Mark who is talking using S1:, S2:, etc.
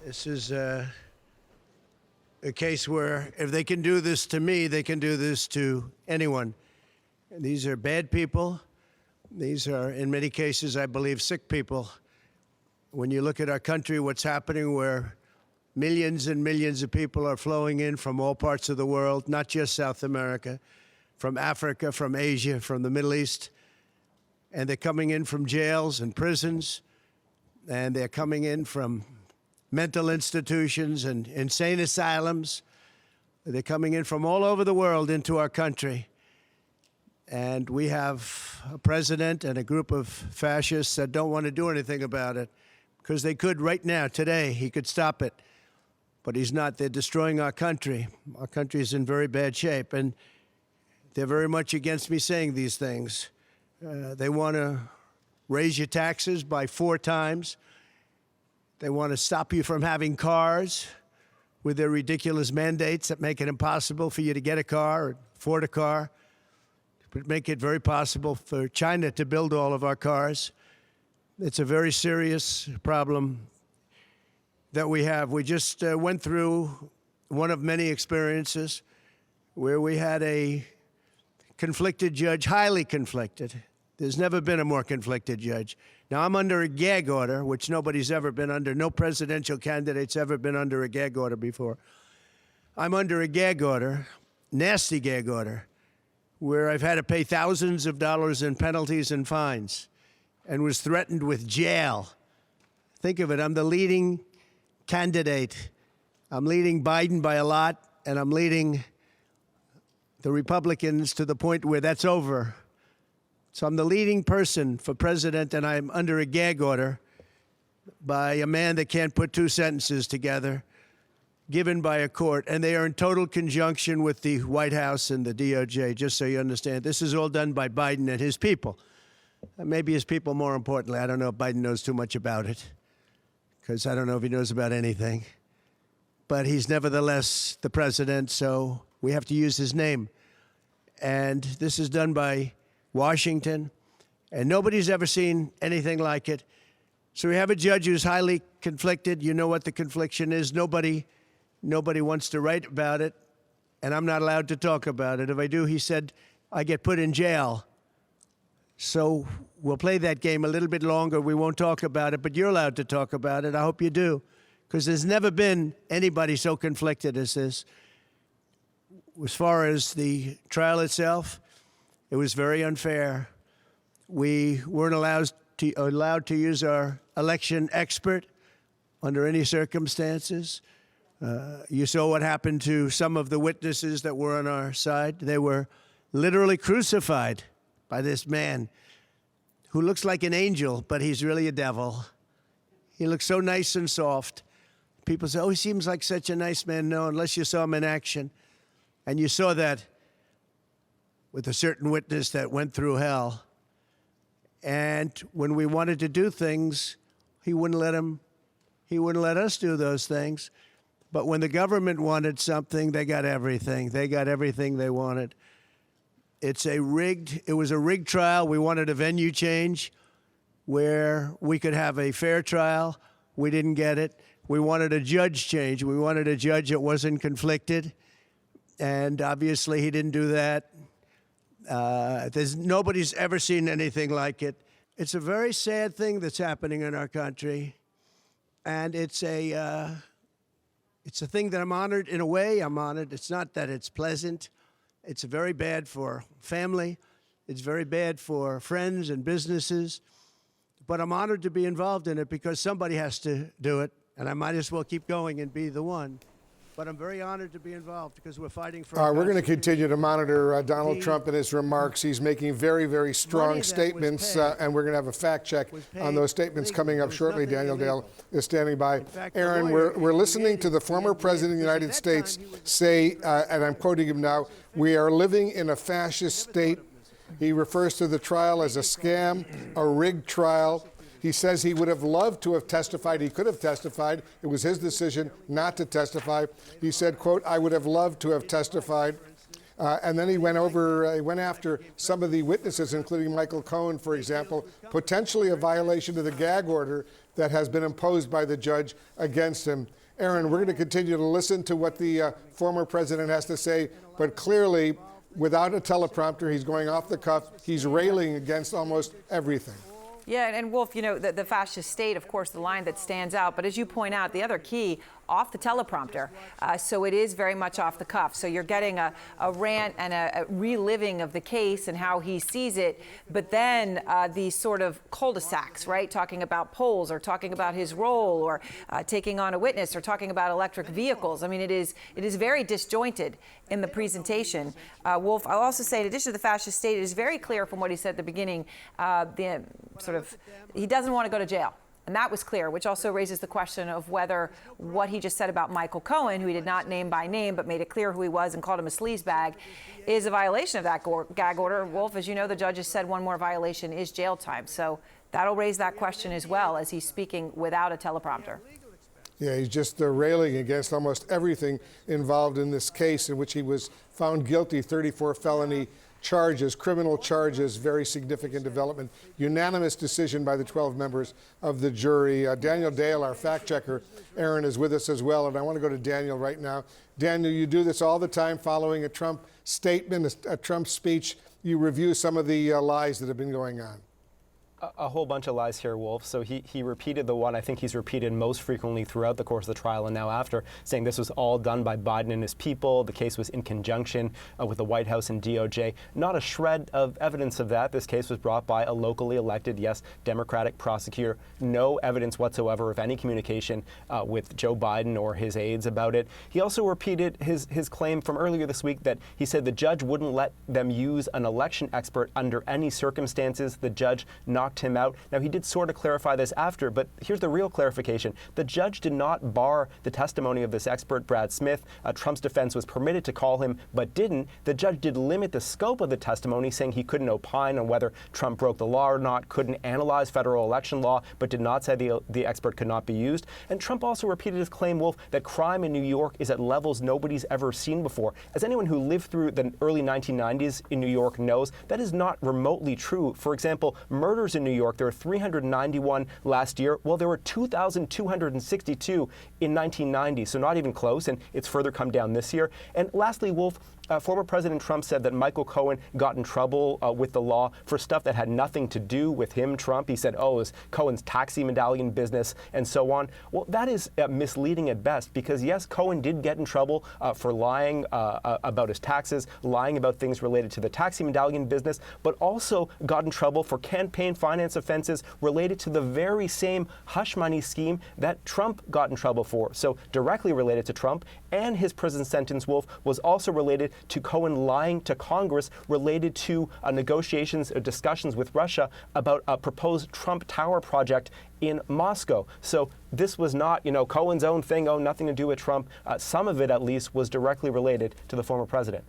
S1: This is a case where if they can do this to me, they can do this to anyone. And these are bad people. These are, in many cases, I believe, sick people. When you look at our country, what's happening where millions and millions of people are flowing in from all parts of the world, not just South America, from Africa, from Asia, from the Middle East, and they're coming in from jails and prisons, and they're coming in from mental institutions and insane asylums. They're coming in from all over the world into our country. And we have a president and a group of fascists that don't want to do anything about it, because they could right now, today, he could stop it. But he's not. They're destroying our country. Our country is in very bad shape. And they're very much against me saying these things. They want to raise your taxes by 4 times. They want to stop you from having cars with their ridiculous mandates that make it impossible for you to get a car or afford a car. But make it very possible for China to build all of our cars. It's a very serious problem that we have. We just went through one of many experiences where we had a conflicted judge, highly conflicted. There's never been a more conflicted judge. Now, I'm under a gag order, which nobody's ever been under. No presidential candidate's ever been under a gag order before. I'm under a gag order, nasty gag order, where I've had to pay thousands of dollars in penalties and fines and was threatened with jail. Think of it, I'm the leading candidate. I'm leading Biden by a lot, and I'm leading the Republicans to the point where that's over. So I'm the leading person for president, and I'm under a gag order by a man that can't put 2 sentences together, given by a court, and they are in total conjunction with the White House and the DOJ, just so you understand. This is all done by Biden and his people. Maybe his people more importantly. I don't know if Biden knows too much about it, because I don't know if he knows about anything. But he's nevertheless the president, so we have to use his name. And this is done by Washington, and nobody's ever seen anything like it. So we have a judge who's highly conflicted. You know what the confliction is. Nobody wants to write about it, and I'm not allowed to talk about it. If I do, he said, I get put in jail. So we'll play that game a little bit longer. We won't talk about it, but you're allowed to talk about it. I hope you do, because there's never been anybody so conflicted as this. As far as the trial itself, it was very unfair. We weren't allowed to use our election expert under any circumstances. You saw what happened to some of the witnesses that were on our side. They were literally crucified by this man who looks like an angel, but he's really a devil. He looks so nice and soft. People say, oh, he seems like such a nice man. No, unless you saw him in action. And you saw that with a certain witness that went through hell. And when we wanted to do things, he wouldn't let us do those things. But when the government wanted something, they got everything. They got everything they wanted. It was a rigged trial. We wanted a venue change where we could have a fair trial. We didn't get it. We wanted a judge change. We wanted a judge that wasn't conflicted. And obviously he didn't do that. Nobody's ever seen anything like it. It's a very sad thing that's happening in our country. And it's a thing that I'm honored. In a way, I'm honored. It's not that it's pleasant. It's very bad for family. It's very bad for friends and businesses. But I'm honored to be involved in it because somebody has to do it. And I might as well keep going and be the one. But I'm very honored to be involved because we're fighting for.
S2: We're going to continue to monitor Donald Trump and his remarks. He's making very, very strong statements, and we're going to have a fact check on those statements coming up shortly. Daniel Dale is standing by. Aaron, we're listening to the former president of the United States say, and I'm quoting him now, we are living in a fascist state. He refers to the trial as a scam, a rigged trial. He says he would have loved to have testified. He could have testified. It was his decision not to testify. He said, quote, I would have loved to have testified. And then he went after some of the witnesses, including Michael Cohen, for example, potentially a violation of the gag order that has been imposed by the judge against him. Aaron, we're going to continue to listen to what the former president has to say, but clearly, without a teleprompter, he's going off the cuff. He's railing against almost everything.
S3: Yeah, and Wolf, you know, the fascist state, of course, the line that stands out. But as you point out, the other key, off the teleprompter. So it is very much off the cuff. So you're getting a rant and a reliving of the case and how he sees it. But then these sort of cul-de-sacs, right? Talking about polls or talking about his role or taking on a witness or talking about electric vehicles. I mean, it is very disjointed in the presentation. Wolf, I'll also say, in addition to the fascist state, it is very clear from what he said at the beginning, he doesn't want to go to jail. And that was clear, which also raises the question of whether what he just said about Michael Cohen, who he did not name by name, but made it clear who he was and called him a sleazebag, is a violation of that gag order. Wolf, as you know, the judge has said one more violation is jail time. So that'll raise that question as well as he's speaking without a teleprompter.
S2: Yeah, he's just railing against almost everything involved in this case in which he was found guilty, 34 felony charges, criminal charges, very significant development. Unanimous decision by the 12 members of the jury. Daniel Dale, our fact checker, Aaron, is with us as well, and I want to go to Daniel right now. Daniel, you do this all the time following a Trump statement, a Trump speech. You review some of the lies that have been going on.
S4: A whole bunch of lies here, Wolf. So he repeated the one I think he's repeated most frequently throughout the course of the trial and now after, saying this was all done by Biden and his people. The case was in conjunction with the White House and DOJ. Not a shred of evidence of that. This case was brought by a locally elected, yes, Democratic prosecutor. No evidence whatsoever of any communication with Joe Biden or his aides about it. He also repeated his claim from earlier this week that he said the judge wouldn't let them use an election expert under any circumstances. The judge knocked him out. Now, he did sort of clarify this after, but here's the real clarification. The judge did not bar the testimony of this expert, Brad Smith. Trump's defense was permitted to call him, but didn't. The judge did limit the scope of the testimony, saying he couldn't opine on whether Trump broke the law or not, couldn't analyze federal election law, but did not say the expert could not be used. And Trump also repeated his claim, Wolf, that crime in New York is at levels nobody's ever seen before. As anyone who lived through the early 1990s in New York knows, that is not remotely true. For example, murders in New York, there were 391 last year. Well, there were 2,262 in 1990, so not even close, and it's further come down this year. And lastly, Wolf, former President Trump said that Michael Cohen got in trouble with the law for stuff that had nothing to do with him, Trump. He said, oh, it was Cohen's taxi medallion business and so on. Well, that is misleading at best because, yes, Cohen did get in trouble for lying about his taxes, lying about things related to the taxi medallion business, but also got in trouble for campaign finance offenses related to the very same hush money scheme that Trump got in trouble for. So directly related to Trump, and his prison sentence, Wolf, was also related to Cohen lying to Congress related to negotiations or discussions with Russia about a proposed Trump Tower project in Moscow. So this was not, Cohen's own thing, nothing to do with Trump. Some of it, at least, was directly related to the former president.